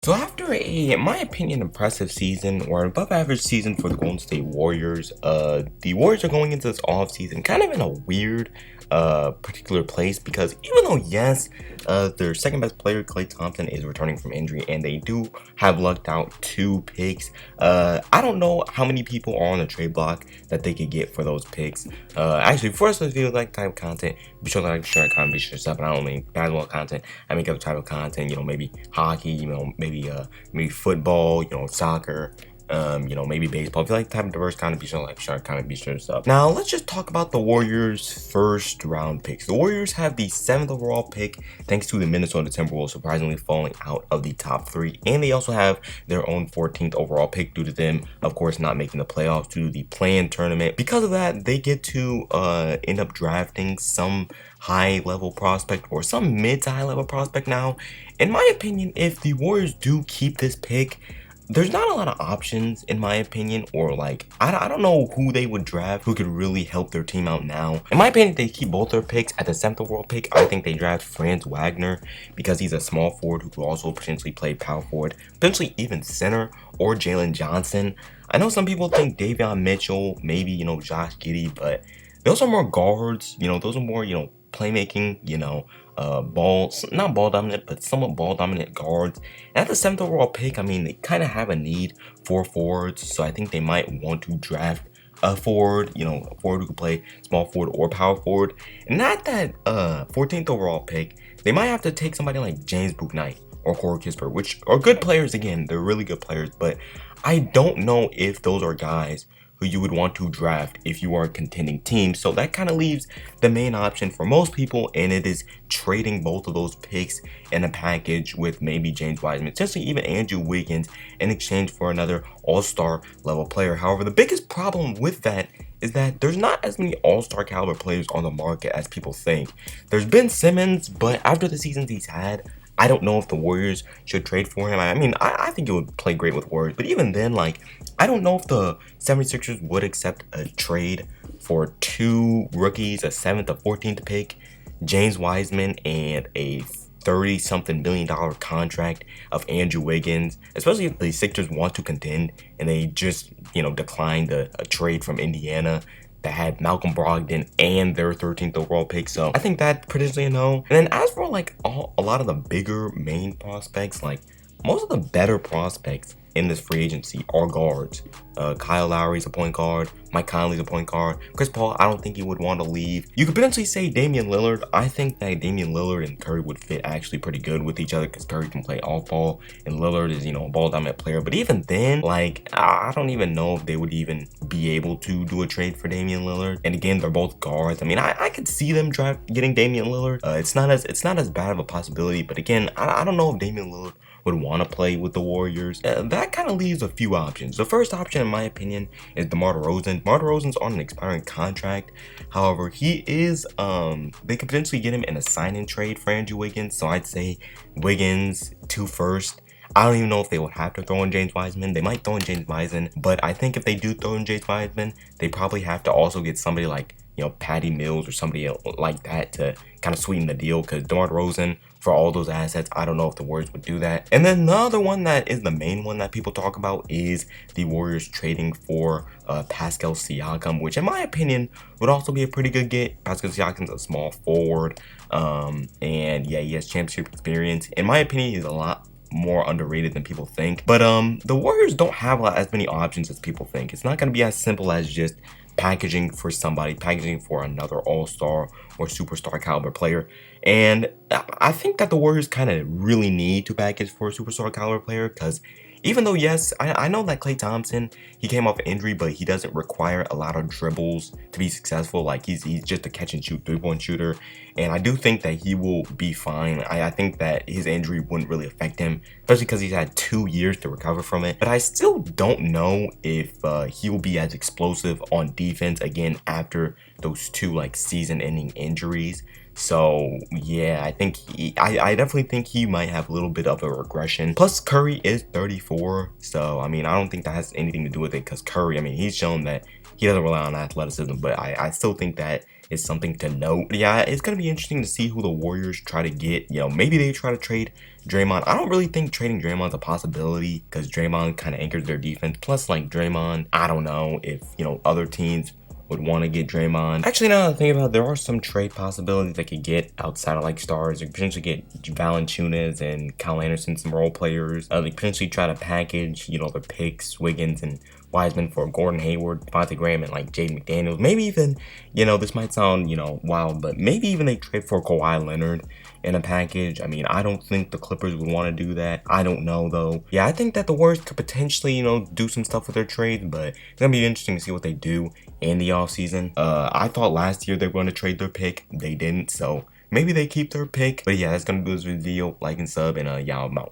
So after a, in my opinion, impressive season or above average season for the Golden State Warriors, the Warriors are going into this off season kind of in a weird particular place because even though yes, their second best player, Klay Thompson, is returning from injury and they do have lucked out 2 picks, I don't know how many people are on the trade block that they could get for those picks. Actually, for us, if you like type of content, be sure to like, share, comment, be sure to stuff. And I don't mean basketball content. I make other type of content. Maybe hockey. Maybe football. Soccer. Maybe baseball. If you like type of diverse content, be sure to like, share, comment, be sure to stuff. Now let's just talk about the Warriors' first round picks. The Warriors have the 7th overall pick, thanks to the Minnesota Timberwolves surprisingly falling out of the top 3, and they also have their own 14th overall pick due to them, of course, not making the playoffs due to the play-in tournament. Because of that, they get to end up drafting some high level prospect or some mid to high level prospect. Now, in my opinion, if the Warriors do keep this pick, there's not a lot of options in my opinion, or like I don't know who they would draft who could really help their team out now. In my opinion, if they keep both their picks at the 7th overall pick, I think they draft Franz Wagner because he's a small forward who could also potentially play power forward, potentially even center, or Jalen Johnson. I know some people think Davion Mitchell, maybe Josh Giddey, but those are more guards. Those are more playmaking. Not ball dominant, but somewhat ball dominant guards. And at the 7th overall pick, I mean, they kind of have a need for forwards, so I think they might want to draft a forward, a forward who can play small forward or power forward. And at that 14th overall pick, they might have to take somebody like James Bouknight or Corey Kispert, which are good players. Again, they're really good players, but I don't know if those are guys who you would want to draft if you are a contending team. So that kind of leaves the main option for most people, and it is trading both of those picks in a package with maybe James Wiseman, essentially even Andrew Wiggins, in exchange for another all-star level player. However, the biggest problem with that is that there's not as many all-star caliber players on the market as people think. There's Ben Simmons, but after the seasons he's had, I don't know if the Warriors should trade for him. I mean, I think he would play great with Warriors, but even then, like, I don't know if the 76ers would accept a trade for 2 rookies, a 7th, a 14th pick, James Wiseman, and a 30-something million dollar contract of Andrew Wiggins, especially if the Sixers want to contend and they just, declined a trade from Indiana that had Malcolm Brogdon and their 13th overall pick. So I think that potentially a no. And then as for like a lot of the bigger main prospects, like most of the better prospects in this free agency are guards. Kyle Lowry's a point guard. Mike Conley's a point guard. Chris Paul, I don't think he would want to leave. You could potentially say Damian Lillard. I think that Damian Lillard and Curry would fit actually pretty good with each other because Curry can play off ball and Lillard is, a ball dominant player. But even then, like, I don't even know if they would even be able to do a trade for Damian Lillard. And again, they're both guards. I mean, I could see them getting Damian Lillard. It's not as bad of a possibility. But again, I don't know if Damian Lillard would want to play with the Warriors. That kind of leaves a few options. The first option, in my opinion, is DeMar DeRozan. DeMar DeRozan's on an expiring contract. However, he is, they could potentially get him in a sign-in trade for Andrew Wiggins. So I'd say Wiggins, 2 first. I don't even know if they would have to throw in James Wiseman. They might throw in James Wiseman, but I think if they do throw in James Wiseman, they probably have to also get somebody like, Patty Mills or somebody else like that to kind of sweeten the deal, because DeMar DeRozan, for all those assets, I don't know if the Warriors would do that. And then the other one that is the main one that people talk about is the Warriors trading for Pascal Siakam, which in my opinion would also be a pretty good get. Pascal Siakam's a small forward, and yeah, he has championship experience. In my opinion, he's a lot more underrated than people think. But the Warriors don't have as many options as people think. It's not going to be as simple as just packaging for another all-star or superstar caliber player. And I think that the Warriors kind of really need to package for a superstar caliber player, because even though, yes, I know that Klay Thompson, he came off injury, but he doesn't require a lot of dribbles to be successful. Like, he's just a catch and shoot 3-point shooter. And I do think that he will be fine. I think that his injury wouldn't really affect him, especially because he's had 2 years to recover from it. But I still don't know if he will be as explosive on defense again after those 2 like season-ending injuries. So yeah, I definitely think he might have a little bit of a regression. Plus Curry is 34, so I mean, I don't think that has anything to do with it, because Curry, I mean, he's shown that he doesn't rely on athleticism, but I still think that is something to note. Yeah, it's gonna be interesting to see who the Warriors try to get. Maybe they try to trade Draymond. I don't really think trading Draymond's a possibility because Draymond kind of anchors their defense. Plus, like Draymond, I don't know if other teams would want to get Draymond. Actually, now that I think about it, there are some trade possibilities they could get outside of like stars. They could potentially get Valanciunas and Kyle Anderson, some role players. They potentially try to package, their picks, Wiggins and Wiseman for Gordon Hayward, Devontae Graham, and like Jaden McDaniels. Maybe even, this might sound, wild, but maybe even they trade for Kawhi Leonard in a package. I mean, I don't think the Clippers would want to do that. I don't know though. Yeah, I think that the Warriors could potentially, do some stuff with their trades, but it's gonna be interesting to see what they do in the offseason. I thought last year they were going to trade their pick. They didn't, so maybe they keep their pick. But yeah, that's gonna do this video. Like and sub, and yeah, I'm out.